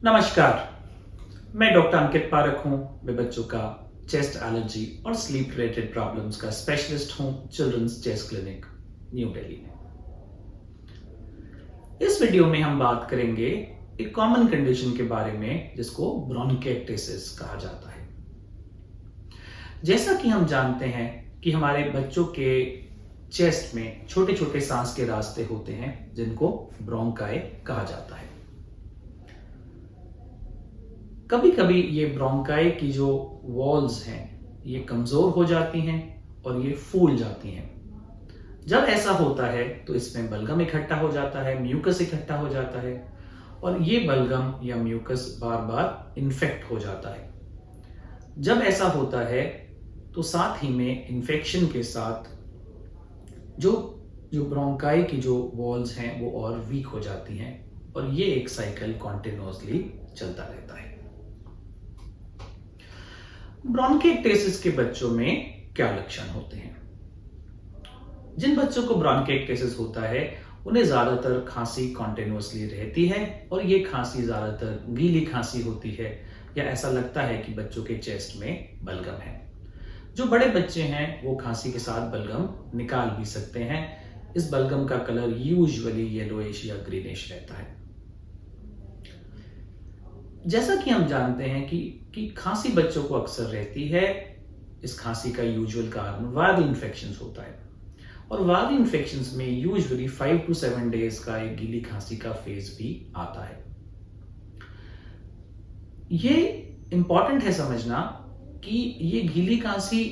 नमस्कार। मैं डॉक्टर अंकित पारक हूं। मैं बच्चों का चेस्ट एलर्जी और स्लीप रिलेटेड प्रॉब्लम्स का स्पेशलिस्ट हूं children's chest clinic new Delhi में। इस वीडियो में हम बात करेंगे एक कॉमन कंडीशन के बारे में जिसको ब्रोंकाइटिस कहा जाता है। जैसा कि हम जानते हैं कि हमारे बच्चों के चेस्ट में छोटे छोटे सांस के रास्ते होते हैं जिनको ब्रोंकाई कहा जाता है। कभी कभी ये ब्रोंकाई की जो वॉल्स हैं ये कमजोर हो जाती हैं और ये फूल जाती हैं। जब ऐसा होता है तो इसमें बलगम इकट्ठा हो जाता है, म्यूकस इकट्ठा हो जाता है और ये बलगम या म्यूकस बार बार इन्फेक्ट हो जाता है। जब ऐसा होता है तो साथ ही में इन्फेक्शन के साथ जो ब्रोंकाई की जो वॉल्स हैं वो और वीक हो जाती हैं और ये एक साइकिल कॉन्टिन्यूअसली चलता रहता है। ब्रोंकाइटिस के बच्चों में क्या लक्षण होते हैं? जिन बच्चों को ब्रोंकाइटिस होता है उन्हें ज्यादातर खांसी कॉन्टिन्यूअसली रहती है और ये खांसी ज्यादातर गीली खांसी होती है या ऐसा लगता है कि बच्चों के चेस्ट में बलगम है। जो बड़े बच्चे हैं वो खांसी के साथ बलगम निकाल भी सकते हैं। इस बलगम का कलर यूजुअली येलोइश या ग्रीनिश रहता है। जैसा कि हम जानते हैं कि खांसी बच्चों को अक्सर रहती है। इस खांसी का यूजुअल कारण वायरल इन्फेक्शंस होता है और वायरल इन्फेक्शंस में यूजुअली 5 to 7 डेज का एक गीली खांसी का फेज भी आता है। ये इंपॉर्टेंट है समझना कि ये गीली खांसी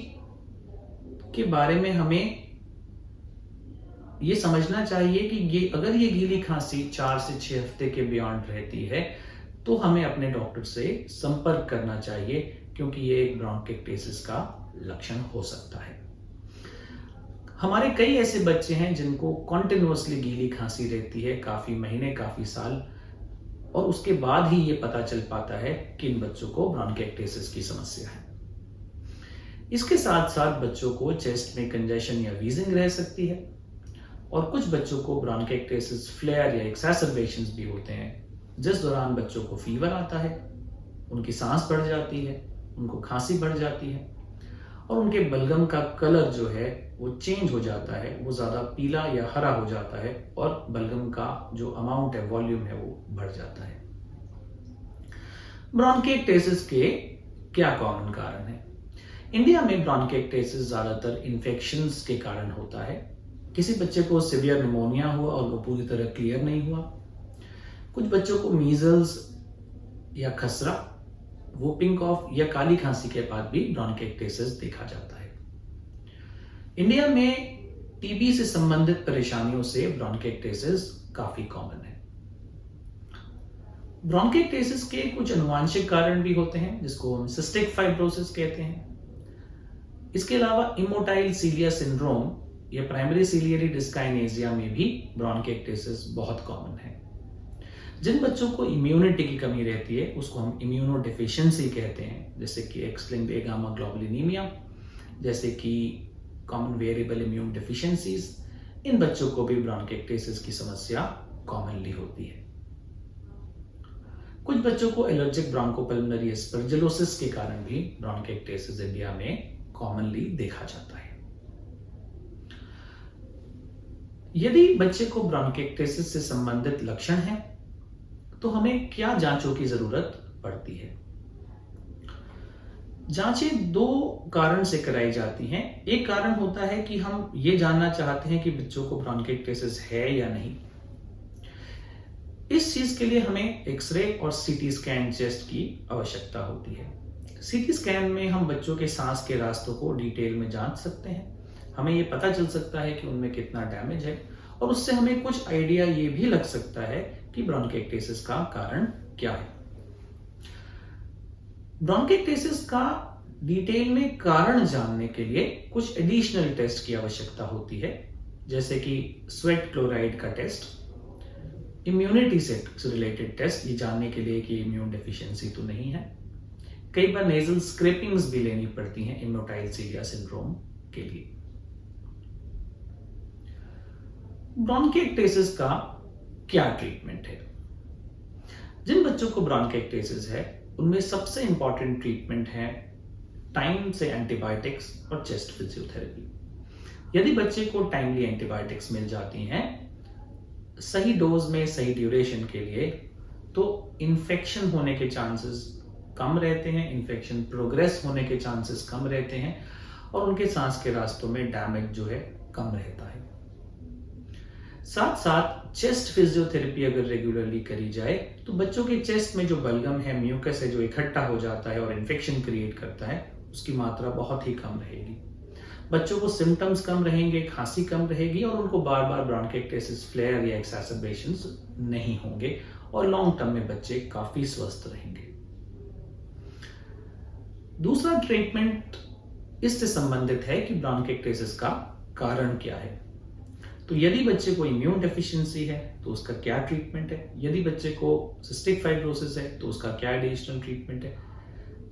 के बारे में हमें ये समझना चाहिए कि अगर ये गीली खांसी 4 से 6 हफ्ते के बियॉन्ड रहती है तो हमें अपने डॉक्टर से संपर्क करना चाहिए क्योंकि ये एक ब्रोंकाइटिस का लक्षण हो सकता है। हमारे कई ऐसे बच्चे हैं जिनको कॉन्टिन्यूअसली गीली खांसी रहती है काफी महीने काफी साल और उसके बाद ही ये पता चल पाता है कि इन बच्चों को ब्रोंकाइटिस की समस्या है। इसके साथ साथ बच्चों को चेस्ट में कंजेशन या वीजिंग रह सकती है और कुछ बच्चों को ब्रोंकाइटिस फ्लेयर या एक्सैसरबेशंस भी होते हैं जिस दौरान बच्चों को फीवर आता है, उनकी सांस बढ़ जाती है, उनको खांसी बढ़ जाती है और उनके बलगम का कलर जो है वो चेंज हो जाता है, वो ज्यादा पीला या हरा हो जाता है और बलगम का जो अमाउंट है, वॉल्यूम है, वो बढ़ जाता है। ब्रोंकाइटिस के क्या कॉमन कारण है? इंडिया में ब्रोंकाइटिस ज्यादातर इन्फेक्शंस के कारण होता है। किसी बच्चे को सिवियर निमोनिया हुआ और वो पूरी तरह क्लियर नहीं हुआ। कुछ बच्चों को मीजल्स या खसरा, वूपिंग कॉफ या काली खांसी के बाद भी ब्रोंकाइटिस देखा जाता है। इंडिया में टीबी से संबंधित परेशानियों से ब्रोंकाइटिस काफी कॉमन है। ब्रोंकाइटिस के कुछ अनुवांशिक कारण भी होते हैं जिसको हम सिस्टिक फाइब्रोसिस कहते हैं। इसके अलावा इमोटाइल सीलिया सिंड्रोम या प्राइमरी सीलियरी डिस्काइनेजिया में भी ब्रोंकाइटिस बहुत कॉमन है। जिन बच्चों को इम्यूनिटी की कमी रहती है उसको हम इम्यूनो डिफिशियंसी कहते हैं, जैसे कि एक्स-लिंक्ड गामा ग्लोबुलिनीमिया, जैसे कि कॉमन वेरिएबल इम्यून डिफिशियंसीज। इन बच्चों को भी ब्रोंकाइटिस की समस्या कॉमनली होती है। कुछ बच्चों को एलर्जिक ब्रोंकोपल्मोनरी एस्परजिलोसिस के कारण भी ब्रोंकाइटिस इंडिया में कॉमनली देखा जाता है। यदि बच्चे को ब्रोंकाइटिस से संबंधित लक्षण हैं तो हमें क्या जांचों की जरूरत पड़ती है? जांचें दो कारण से कराई जाती हैं। एक कारण होता है कि हम ये जानना चाहते हैं कि बच्चों को ब्रोंकाइटिस है या नहीं। इस चीज के लिए हमें एक्सरे और सीटी स्कैन चेस्ट की आवश्यकता होती है। सीटी स्कैन में हम बच्चों के सांस के रास्तों को डिटेल में जांच सकते हैं। हमें यह पता चल सकता है कि उनमें कितना डैमेज है और उससे हमें कुछ आइडिया ये भी लग सकता है कि ब्रोंकाइटिस का कारण क्या है। ब्रोंकाइटिस का डिटेल में कारण जानने के लिए कुछ एडिशनल टेस्ट की आवश्यकता होती है, जैसे कि स्वेट क्लोराइड का टेस्ट, इम्यूनिटी से रिलेटेड टेस्ट, ये जानने के लिए कि इम्यून डेफिशिएंसी तो नहीं है। कई बार नेजल स्क्रैपिंग्स भी लेनी पड़ती हैं इमोटाइल सीलिया सिंड्रोम के लिए। ब्रोंकाइटिस का क्या ट्रीटमेंट है? जिन बच्चों को ब्रोंकाइटिस है उनमें सबसे इंपॉर्टेंट ट्रीटमेंट है टाइम से एंटीबायोटिक्स और चेस्ट फिजियोथेरेपी। यदि बच्चे को टाइमली एंटीबायोटिक्स मिल जाती हैं सही डोज में सही ड्यूरेशन के लिए, तो इन्फेक्शन होने के चांसेस कम रहते हैं, इन्फेक्शन प्रोग्रेस होने के चांसेस कम रहते हैं और उनके सांस के रास्तों में डैमेज जो है कम रहता है। साथ साथ चेस्ट फिजियोथेरेपी अगर रेगुलरली करी जाए तो बच्चों के चेस्ट में जो बलगम है, म्यूकस है, जो इकट्ठा हो जाता है और इन्फेक्शन क्रिएट करता है, उसकी मात्रा बहुत ही कम रहेगी। बच्चों को सिम्टम्स कम रहेंगे, खांसी कम रहेगी और उनको बार बार ब्रोंकाइटिस फ्लेयर या एक्सैसरबेशंस नहीं होंगे और लॉन्ग टर्म में बच्चे काफी स्वस्थ रहेंगे। दूसरा ट्रीटमेंट इससे संबंधित है कि ब्रोंकाइटिस का कारण क्या है। तो यदि बच्चे को इम्यून डेफिशिएंसी है तो उसका क्या ट्रीटमेंट है, यदि बच्चे को सिस्टिक फाइब्रोसिस है तो उसका क्या एडिशनल ट्रीटमेंट है,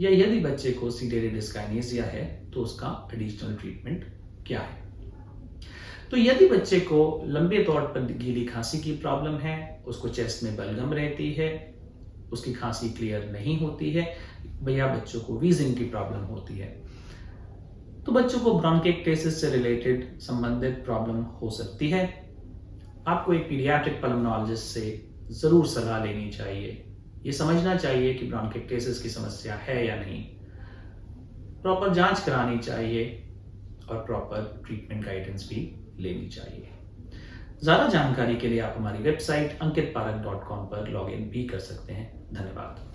या यदि बच्चे को सीलियरी डिस्काइनेसिया है तो उसका एडिशनल ट्रीटमेंट क्या है। तो यदि बच्चे को लंबे तौर पर गीली खांसी की प्रॉब्लम है, उसको चेस्ट में बलगम रहती है, उसकी खांसी क्लियर नहीं होती है, या बच्चों को वीजिंग की प्रॉब्लम होती है, तो बच्चों को ब्रोंकाइटिस से रिलेटेड संबंधित प्रॉब्लम हो सकती है। आपको एक पीडियाट्रिक पल्मोनोलॉजिस्ट से जरूर सलाह लेनी चाहिए। ये समझना चाहिए कि ब्रोंकाइटिस की समस्या है या नहीं, प्रॉपर जांच करानी चाहिए और प्रॉपर ट्रीटमेंट गाइडेंस भी लेनी चाहिए। ज्यादा जानकारी के लिए आप हमारी वेबसाइट ankitparak.com पर लॉग इन भी कर सकते हैं। धन्यवाद।